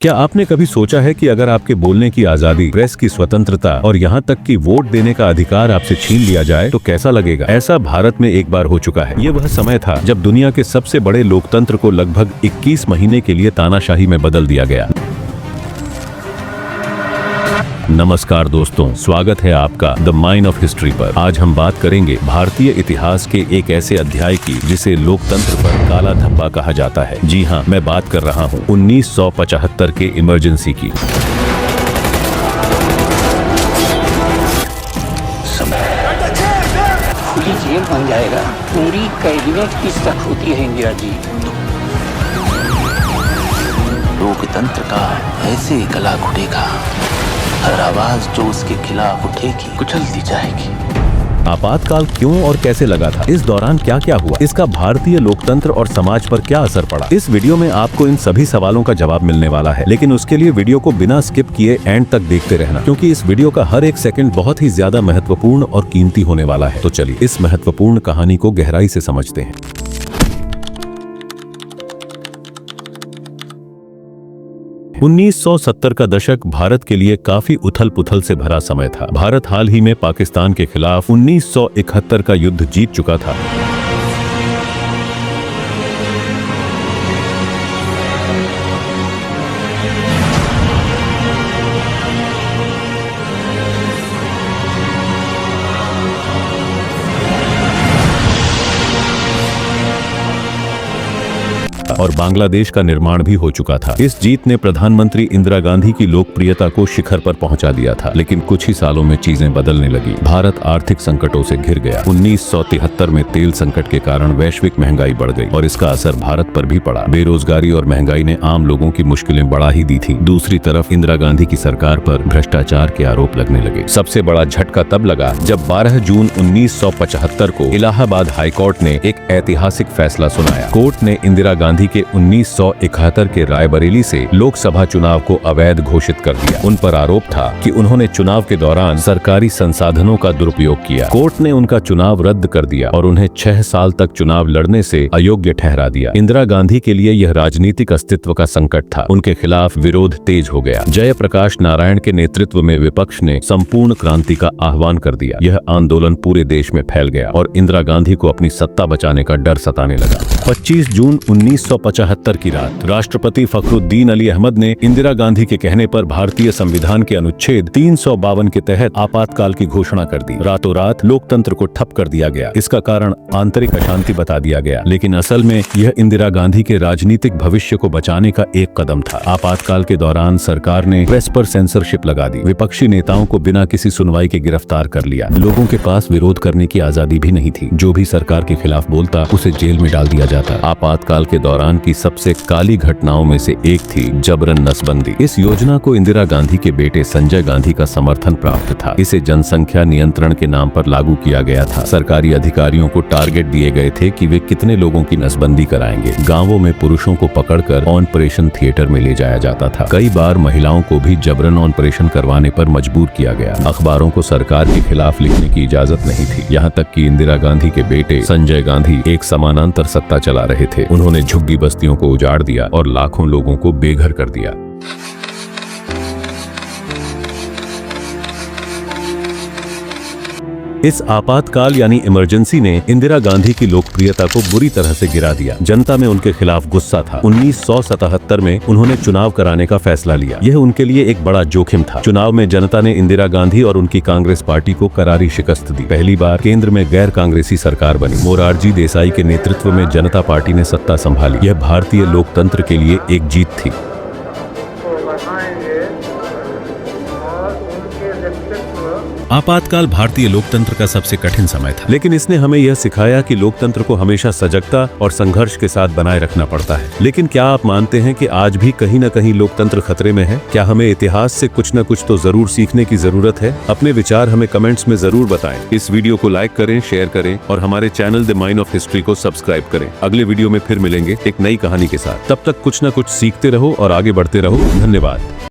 क्या आपने कभी सोचा है कि अगर आपके बोलने की आजादी, प्रेस की स्वतंत्रता और यहाँ तक कि वोट देने का अधिकार आपसे छीन लिया जाए तो कैसा लगेगा? ऐसा भारत में एक बार हो चुका है। ये वह समय था जब दुनिया के सबसे बड़े लोकतंत्र को लगभग 21 महीने के लिए तानाशाही में बदल दिया गया। नमस्कार दोस्तों, स्वागत है आपका द माइन ऑफ हिस्ट्री पर। आज हम बात करेंगे भारतीय इतिहास के एक ऐसे अध्याय की जिसे लोकतंत्र पर काला धब्बा कहा जाता है। जी हाँ, मैं बात कर रहा हूँ 1975 के इमरजेंसी की। खुली जेल बन जाएगा। पूरी कैबिनेट की शक होती है इंदिरा जी। लोकतंत्र का ऐसे गला घुटेगा, हर आवाज जो उसके खिलाफ उठेगी कुचल दी जाएगी। आपातकाल क्यों और कैसे लगा था? इस दौरान क्या क्या हुआ? इसका भारतीय लोकतंत्र और समाज पर क्या असर पड़ा? इस वीडियो में आपको इन सभी सवालों का जवाब मिलने वाला है, लेकिन उसके लिए वीडियो को बिना स्किप किए एंड तक देखते रहना, क्योंकि इस वीडियो का हर एक सेकंड बहुत ही ज्यादा महत्वपूर्ण और कीमती होने वाला है। तो चलिए इस महत्वपूर्ण कहानी को गहराई से समझते हैं। 1970 का दशक भारत के लिए काफी उथल-पुथल से भरा समय था। भारत हाल ही में पाकिस्तान के खिलाफ 1971 का युद्ध जीत चुका था। और बांग्लादेश का निर्माण भी हो चुका था। इस जीत ने प्रधानमंत्री इंदिरा गांधी की लोकप्रियता को शिखर पर पहुंचा दिया था, लेकिन कुछ ही सालों में चीजें बदलने लगी। भारत आर्थिक संकटों से घिर गया। 1973 में तेल संकट के कारण वैश्विक महंगाई बढ़ गई और इसका असर भारत पर भी पड़ा। बेरोजगारी और महंगाई ने आम लोगों की मुश्किलें बढ़ा ही दी थी। दूसरी तरफ इंदिरा गांधी की सरकार पर भ्रष्टाचार के आरोप लगने लगे। सबसे बड़ा झटका तब लगा जब 12 जून 1975 को इलाहाबाद हाईकोर्ट ने एक ऐतिहासिक फैसला सुनाया। कोर्ट ने इंदिरा गांधी के 1971 के रायबरेली से लोकसभा चुनाव को अवैध घोषित कर दिया। उन पर आरोप था कि उन्होंने चुनाव के दौरान सरकारी संसाधनों का दुरुपयोग किया। कोर्ट ने उनका चुनाव रद्द कर दिया और उन्हें 6 साल तक चुनाव लड़ने से अयोग्य ठहरा दिया। इंदिरा गांधी के लिए यह राजनीतिक अस्तित्व का संकट था। उनके खिलाफ विरोध तेज हो गया। जयप्रकाश नारायण के नेतृत्व में विपक्ष ने संपूर्ण क्रांति का आह्वान कर दिया। यह आंदोलन पूरे देश में फैल गया और इंदिरा गांधी को अपनी सत्ता बचाने का डर सताने लगा। 25 जून 1975 की रात राष्ट्रपति फखरुद्दीन अली अहमद ने इंदिरा गांधी के कहने पर भारतीय संविधान के अनुच्छेद 352 के तहत आपातकाल की घोषणा कर दी। रातों रात लोकतंत्र को ठप कर दिया गया। इसका कारण आंतरिक अशांति बता दिया गया, लेकिन असल में यह इंदिरा गांधी के राजनीतिक भविष्य को बचाने का एक कदम था। आपातकाल के दौरान सरकार ने प्रेस पर सेंसरशिप लगा दी। विपक्षी नेताओं को बिना किसी सुनवाई के गिरफ्तार कर लिया। लोगों के पास विरोध करने की आजादी भी नहीं थी। जो भी सरकार के खिलाफ बोलता उसे जेल में डाल दिया जाता। आपातकाल के दौरान की सबसे काली घटनाओं में से एक थी जबरन नसबंदी। इस योजना को इंदिरा गांधी के बेटे संजय गांधी का समर्थन प्राप्त था। इसे जनसंख्या नियंत्रण के नाम पर लागू किया गया था। सरकारी अधिकारियों को टारगेट दिए गए थे कि वे कितने लोगों की नसबंदी कराएंगे। गांवों में पुरुषों को पकड़कर ऑपरेशन थिएटर में ले जाया जाता था। कई बार महिलाओं को भी जबरन ऑपरेशन करवाने पर मजबूर किया गया। अखबारों को सरकार के खिलाफ लिखने की इजाजत नहीं थी। यहाँ तक कि इंदिरा गांधी के बेटे संजय गांधी एक समानांतर सत्ता चला रहे थे। उन्होंने झुग्गी बस्तियों को उजाड़ दिया और लाखों लोगों को बेघर कर दिया। इस आपातकाल यानी इमरजेंसी ने इंदिरा गांधी की लोकप्रियता को बुरी तरह से गिरा दिया। जनता में उनके खिलाफ गुस्सा था। 1977 में उन्होंने चुनाव कराने का फैसला लिया। यह उनके लिए एक बड़ा जोखिम था। चुनाव में जनता ने इंदिरा गांधी और उनकी कांग्रेस पार्टी को करारी शिकस्त दी। पहली बार केंद्र में गैर कांग्रेसी सरकार बनी। मोरारजी देसाई के नेतृत्व में जनता पार्टी ने सत्ता संभाली। यह भारतीय लोकतंत्र के लिए एक जीत थी। आपातकाल भारतीय लोकतंत्र का सबसे कठिन समय था, लेकिन इसने हमें यह सिखाया कि लोकतंत्र को हमेशा सजगता और संघर्ष के साथ बनाए रखना पड़ता है। लेकिन क्या आप मानते हैं कि आज भी कहीं न कहीं लोकतंत्र खतरे में है? क्या हमें इतिहास से कुछ न कुछ तो जरूर सीखने की जरूरत है? अपने विचार हमें कमेंट्स में जरूर बताएं। इस वीडियो को लाइक करें, शेयर करें और हमारे channel the mine of history को सब्सक्राइब करें। अगले वीडियो में फिर मिलेंगे एक नई कहानी के साथ। तब तक कुछ न कुछ सीखते रहो और आगे बढ़ते रहो। धन्यवाद।